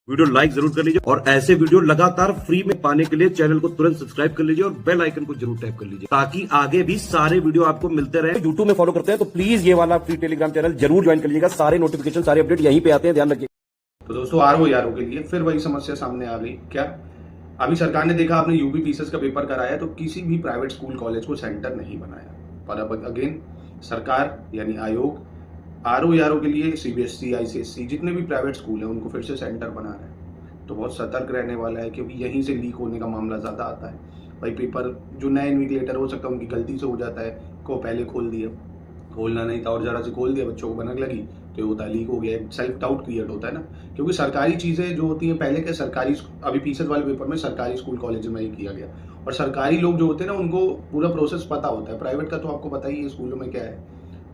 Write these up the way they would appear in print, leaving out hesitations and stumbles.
Video like जरूर कर लीजिए और ऐसे वीडियो लगातार फ्री में पाने के लिए चैनल को तुरंत सब्सक्राइब कर लीजिए और बेल आइकन को जरूर टैप कर लीजिए ताकि आगे भी सारे वीडियो आपको मिलते रहे। यूट्यूब में फॉलो करते हैं तो प्लीज ये वाला फ्री टेलीग्राम चैनल जरूर ज्वाइन कर लीजिएगा। सारे नोटिफिकेशन सारे अपडेट यहीं पे आते हैं, ध्यान रखिए। तो दोस्तों आरओ यारों के लिए फिर वही समस्या सामने आ गई। क्या अभी सरकार ने देखा आपने यूपी पीसीएस का पेपर कराया तो किसी भी प्राइवेट स्कूल कॉलेज को सेंटर नहीं बनाया, पर अब अगेन सरकार यानी आयोग आरओ यारों के लिए सीबीएसई आईसीएसई जितने भी प्राइवेट स्कूल हैं उनको फिर से सेंटर बना रहे हैं। तो बहुत सतर्क रहने वाला है क्योंकि यहीं से लीक होने का मामला ज़्यादा आता है। भाई पेपर जो नए इन्विजिलेटर हो सकता है उनकी गलती से हो जाता है, को पहले खोल दिया, खोलना नहीं था और जरा से खोल दिया, बच्चों को भनक लगी तो ये होता है लीक हो गया, सेल्फ डाउट क्रिएट होता है ना। क्योंकि सरकारी चीज़ें जो होती हैं पहले के सरकारी अभी पीसीएस वाले पेपर में सरकारी स्कूल कॉलेज में ही किया गया और सरकारी लोग जो होते हैं ना उनको पूरा प्रोसेस पता होता है। प्राइवेट का तो आपको पता ही है स्कूलों में क्या है,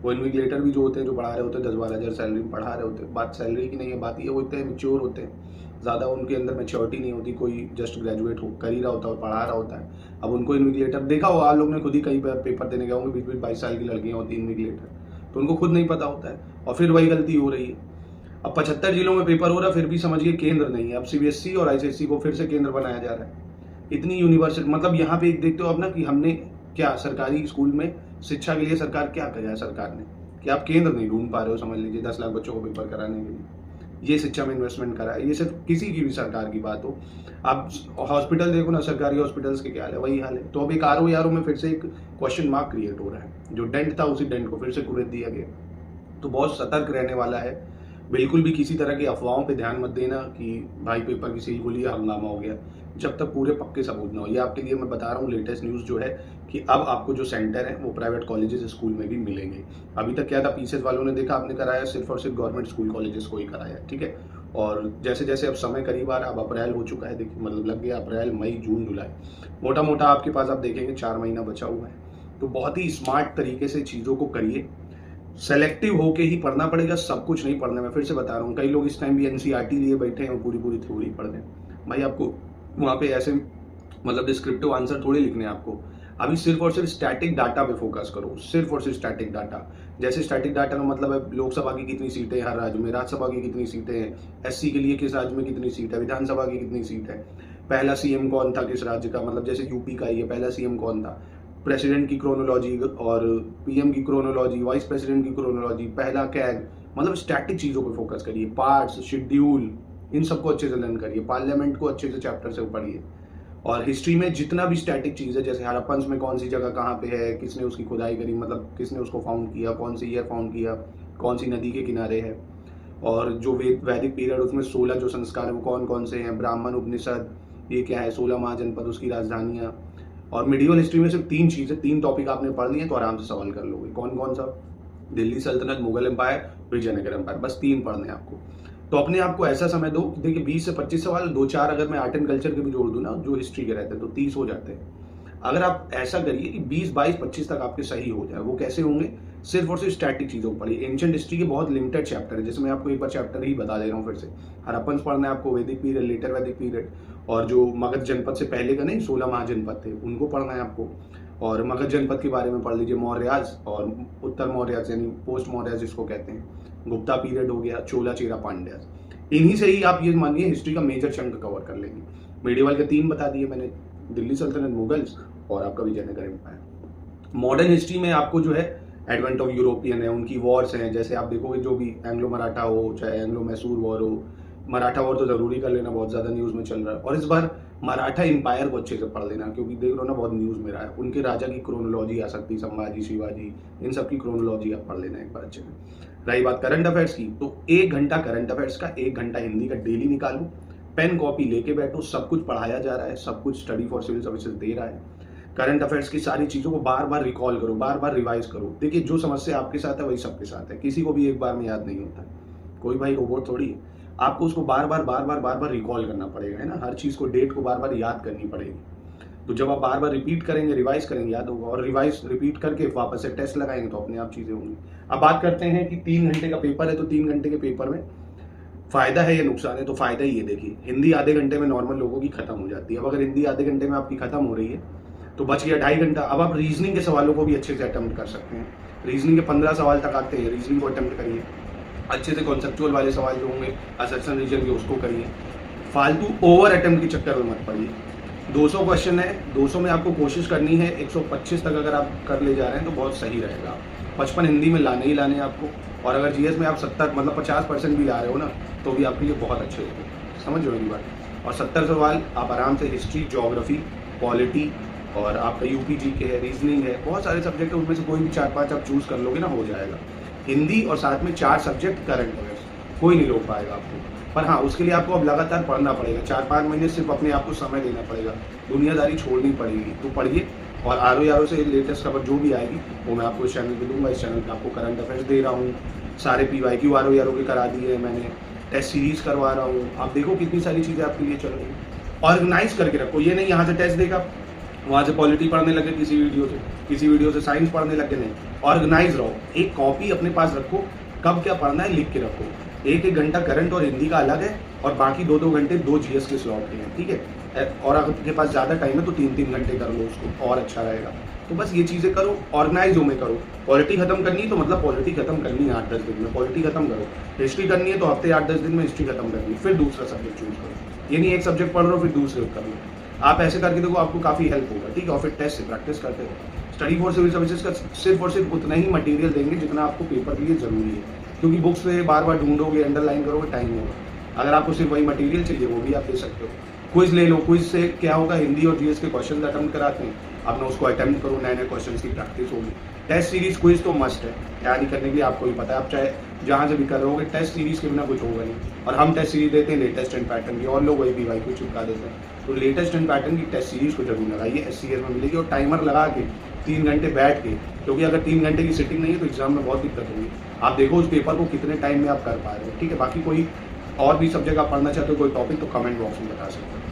वो इन्विजिलेटर भी जो होते हैं जो पढ़ा रहे होते हैं 10-12 हज़ार सैलरी में पढ़ा रहे होते हैं। बात सैलरी की नहीं है, बात ये होते हैं मैच्योर होते हैं, ज़्यादा उनके अंदर मैच्योरिटी नहीं होती, कोई जस्ट ग्रेजुएट हो कर ही रहा होता है और पढ़ा रहा होता है। अब उनको इन्विजिलेटर देखा हो आप लोग ने खुद ही कहीं पर पेपर देने गए होंगे, 20-20 22 साल की लड़कियाँ होती हैं इन्विजिलेटर, तो उनको खुद नहीं पता होता है और फिर वही गलती हो रही है। अब 75 जिलों में पेपर हो रहा है फिर भी समझिए केंद्र नहीं है। अब सीबीएसई और आईसीएसई को फिर से केंद्र बनाया जा रहा है। इतनी यूनिवर्सिटी मतलब यहाँ पे एक देखते हो आप ना कि हमने क्या सरकारी स्कूल में शिक्षा के लिए सरकार क्या किया है सरकार ने कि आप केंद्र नहीं ढूंढ पा रहे हो। समझ लीजिए 10 लाख बच्चों को पेपर कराने के लिए ये शिक्षा में इन्वेस्टमेंट करा है। ये सिर्फ किसी की भी सरकार की बात हो, आप हॉस्पिटल देखो ना, सरकारी हॉस्पिटल्स के क्या हाल है, वही हाल है। तो अब एक आरओ यारों में फिर से एक क्वेश्चन मार्क क्रिएट हो रहा है। जो डेंट था उसी डेंट को फिर से कुरेद दिया गया। तो बहुत सतर्क रहने वाला है। बिल्कुल भी किसी तरह की अफवाहों पे ध्यान मत देना कि भाई पेपर की सील खुली हंगामा हो गया, जब तक पूरे पक्के सबूत ना हो। ये आपके लिए मैं बता रहा हूँ लेटेस्ट न्यूज़ जो है कि अब आपको जो सेंटर है वो प्राइवेट कॉलेजेस स्कूल में भी मिलेंगे। अभी तक क्या था, पीसीएस वालों ने देखा आपने कराया सिर्फ और सिर्फ गवर्नमेंट स्कूल कॉलेजेस को ही कराया, ठीक है। और जैसे जैसे अब समय करीब आ रहा, अब अप्रैल हो चुका है, देखिए मतलब लग गया अप्रैल मई जून जुलाई, मोटा मोटा आपके पास आप देखेंगे 4 महीना बचा हुआ है। तो बहुत ही स्मार्ट तरीके से चीज़ों को करिए। सेलेक्टिव होके ही पढ़ना पड़ेगा, सब कुछ नहीं पढ़ना। मैं फिर से बता रहा हूँ, कई लोग इस टाइम भी एनसीईआरटी लिए बैठे हैं और पूरी पूरी थ्योरी पढ़ रहे हैं। भाई आपको वहाँ पे ऐसे मतलब डिस्क्रिप्टिव आंसर थोड़े लिखने हैं आपको। अभी सिर्फ और सिर्फ स्टैटिक डाटा पे फोकस करो, सिर्फ और सिर्फ स्टैटिक डाटा। जैसे स्टैटिक डाटा का मतलब है लोकसभा की कितनी सीटें हैं हर राज्य में, राज्यसभा की कितनी सीटें हैं, एससी के लिए किस राज्य में कितनी सीट है, विधानसभा की कितनी सीट है, पहला सीएम कौन था किस राज्य का, मतलब जैसे यूपी का ही है, पहला सीएम कौन था, प्रेसिडेंट की क्रोनोलॉजी और पीएम की क्रोनोलॉजी, वाइस प्रेसिडेंट की क्रोनोलॉजी, पहला कैग, मतलब स्टैटिक चीज़ों पे फोकस करिए। पार्ट्स, शेड्यूल, इन सबको अच्छे से लर्न करिए। पार्लियामेंट को अच्छे से चैप्टर से पढ़िए। और हिस्ट्री में जितना भी स्टैटिक चीज़ है, जैसे हड़प्पन में कौन सी जगह कहाँ पे है, किसने उसकी खुदाई करी, मतलब किसने उसको फाउंड किया, कौन सी ईयर फाउंड किया, कौन सी नदी के किनारे है, और जो वैदिक पीरियड उसमें 16 जो संस्कार है वो कौन कौन से हैं, ब्राह्मण, उपनिषद, ये क्या है, 16 महाजनपद, उसकी राजधानियाँ। और मिडिवल हिस्ट्री में सिर्फ 3 चीज़ें, 3 टॉपिक आपने पढ़ लिए तो आराम से सवाल कर लोगे। कौन कौन सा? दिल्ली सल्तनत, मुगल एम्पायर, विजयनगर एम्पायर, बस 3 पढ़ने आपको। तो अपने आप को ऐसा समय दो, देखिए 20 से 25 सवाल, 2-4 अगर मैं आर्ट एंड कल्चर के भी जोड़ दूँ ना जो हिस्ट्री के रहते हैं तो 30 हो जाते हैं। अगर आप ऐसा करिए कि 20, 22, 25 तक आपके सही हो जाए। वो कैसे होंगे? सिर्फ और सिर्फ स्टैटिक चीज़ों को पढ़िए। एंशिएंट हिस्ट्री के बहुत लिमिटेड चैप्टर है, जैसे मैं आपको एक बार चैप्टर ही बता दे रहा हूँ फिर से। हड़प्पन पढ़ना है आपको, वैदिक पीरियड, लेटर वैदिक पीरियड, और जो मगध जनपद से पहले का नहीं 16 महाजनपद थे उनको पढ़ना है आपको। और मगध जनपद के बारे में पढ़ लीजिए, मौर्याज और उत्तर मौर्याज यानी पोस्ट मौर्याज जिसको कहते हैं, गुप्ता पीरियड हो गया, चोला, चेरा, पांड्यास। इन्हीं से ही आप ये मानिए हिस्ट्री का मेजर चंक कवर कर लेंगे। मीडिएवल के 3 बता दिए मैंने, दिल्ली सल्तनत, मुगल्स और आपका विजयनगर एम्पायर। मॉडर्न हिस्ट्री में आपको जो है एडवेंट ऑफ यूरोपियन है, उनकी वॉर्स हैं, जैसे आप देखोगे जो भी एंग्लो मराठा हो चाहे एंग्लो मैसूर वॉर हो, मराठा वॉर तो जरूरी कर लेना, बहुत ज्यादा न्यूज में चल रहा है। और इस बार मराठा एम्पायर को अच्छे से पढ़ लेना क्योंकि देख लो ना बहुत न्यूज में रहा है। उनके राजा की क्रोनोलॉजी आ सकती, संभाजी, शिवाजी, इन सब की क्रोनोलॉजी आप पढ़ लेना एक बार अच्छे से। रही बात करंट अफेयर्स की, तो 1 घंटा करंट अफेयर्स का, 1 घंटा हिंदी का डेली निकालो, पेन कॉपी लेके बैठो। सब कुछ पढ़ाया जा रहा है, सब कुछ स्टडी फॉर सिविल सर्विसेज दे रहा है। करंट अफेयर्स की सारी चीज़ों को बार बार रिकॉल करो, बार बार रिवाइज करो। देखिए जो समस्या आपके साथ है वही सबके साथ है, किसी को भी एक बार में याद नहीं होता। कोई भाई रोबोट थोड़ी है, आपको उसको बार बार रिकॉल करना पड़ेगा, है ना। हर चीज़ को, डेट को बार बार याद करनी पड़ेगी। तो जब आप बार बार रिपीट करेंगे, रिवाइज करेंगे, याद होगा। और रिवाइज रिपीट करके वापस से टेस्ट लगाएंगे तो अपने आप चीज़ें होंगी। अब बात करते हैं कि 3 घंटे का पेपर है, तो 3 घंटे के पेपर में फायदा है या नुकसान है? तो फायदा ही है। देखिए हिंदी आधे घंटे में नॉर्मल लोगों की खत्म हो जाती है। अब अगर हिंदी आधे घंटे में आपकी खत्म हो रही है तो बच गया 2.5 घंटा। अब आप रीजनिंग के सवालों को भी अच्छे से अटेम्प्ट कर सकते हैं। रीजनिंग के 15 सवाल तक आते हैं, रीजनिंग को अटेम्प्ट करिए अच्छे से। कॉन्सेप्चुअल वाले सवाल जो होंगे असर्शन रीजन के, उसको करिए। फालतू ओवर अटेम्प्ट के चक्कर में मत पड़िए। 200 क्वेश्चन है, 200 में आपको कोशिश करनी है 125 तक अगर आप कर ले जा रहे हैं तो बहुत सही रहेगा। 55 हिंदी में लाने ही लाने हैं आपको, और अगर जीएस में आप 70 मतलब 50% भी ला रहे हो ना तो भी आपके लिए बहुत अच्छे होंगे। समझ रहे हो मेरी बात। और 70 सवाल आप आराम से हिस्ट्री, ज्योग्राफी, पॉलिटी और आपका यूपी जीके है, रीजनिंग है, बहुत सारे सब्जेक्ट है, उनमें से कोई भी 4-5 आप चूज कर लोगे ना, हो जाएगा। हिंदी और साथ में 4 सब्जेक्ट करंट अफेयर्स, कोई नहीं रोक पाएगा आपको। पर हाँ, उसके लिए आपको अब लगातार पढ़ना पड़ेगा। 4-5 महीने सिर्फ अपने आप को समय देना पड़ेगा, दुनियादारी छोड़नी पड़ेगी। तो पढ़िए, और आर से लेटेस्ट खबर जो भी आएगी वो मैं आपको इस चैनल पे दूंगा। इस चैनल पे आपको करंट अफेयर्स दे रहा हूँ, सारे PYQ आर के करा दिए हैं मैंने, टेस्ट सीरीज करवा रहा हूँ। आप देखो कितनी सारी चीज़ें आपके लिए चल रही हैं। ऑर्गेनाइज करके रखो, ये नहीं यहाँ से टेस्ट देगा वहाँ से पॉलिटी पढ़ने लगे, किसी वीडियो से साइंस पढ़ने लगे, नहीं। ऑर्गेनाइज रहो, एक कॉपी अपने पास रखो, कब क्या पढ़ना है लिख के रखो। 1-1 घंटा करंट और हिंदी का अलग है, और बाकी 2-2 घंटे 2 GS के स्लॉट के हैं, ठीक है। और अगर आपके पास ज़्यादा टाइम है तो 3-3 घंटे कर लो उसको, और अच्छा रहेगा। तो बस ये चीज़ें करो, ऑर्गेनाइज में करो। पॉलिटी खत्म करनी है तो मतलब पॉलिटी खत्म करनी है 8-10 दिन में, पॉलिटी खत्म करो। हिस्ट्री करनी है तो हफ्ते 8-10 दिन में हिस्ट्री खत्म करनी है, फिर दूसरा सब्जेक्ट चूज करो। ये नहीं एक सब्जेक्ट पढ़ रहे हो फिर दूसरे कर लो। आप ऐसे करके देखो, आपको काफ़ी हेल्प होगा, ठीक है। और फिर टेस्ट से प्रैक्टिस करते रहो। स्टडी फॉर सिविल सर्विसेज का सिर्फ और सिर्फ उतना ही मटेरियल देंगे जितना आपको पेपर के लिए ज़रूरी है, क्योंकि बुक्स पे बार बार ढूंढोगे, अंडरलाइन करोगे, टाइम होगा। अगर आपको सिर्फ वही मटेरियल चाहिए वो भी आप दे सकते हो। क्विज ले लो, क्विज से क्या होगा, हिंदी और जीएस के क्वेश्चन अटेम्प्ट कराते हैं, अपना उसको अटेम्प्ट करो, नए नए क्वेश्चन की प्रैक्टिस होगी। टेस्ट सीरीज क्विज तो मस्ट है, तैयारी करने के लिए आपको भी पता है, आप चाहे जहाँ से भी कर रहे होगे, टेस्ट सीरीज के बिना कुछ होगा नहीं। और हम टेस्ट सीरीज देते हैं लेटेस्ट एंड पैटर्न की, और लोग वही PYQ चिपका देते हैं। तो लेटेस्ट एंड पैटर्न की टेस्ट सीरीज को जरूर लगाइए, SCS में मिलेगी, और टाइमर लगा के 3 घंटे बैठ के, क्योंकि अगर 3 घंटे की सिटिंग नहीं है तो एग्जाम में बहुत दिक्कत होगी। आप देखो उस पेपर को कितने टाइम में आप कर पा रहे हो, ठीक है। बाकी कोई और भी सब्जेक्ट आप पढ़ना चाहते हो, कोई टॉपिक, तो कमेंट बॉक्स में बता सकते हो।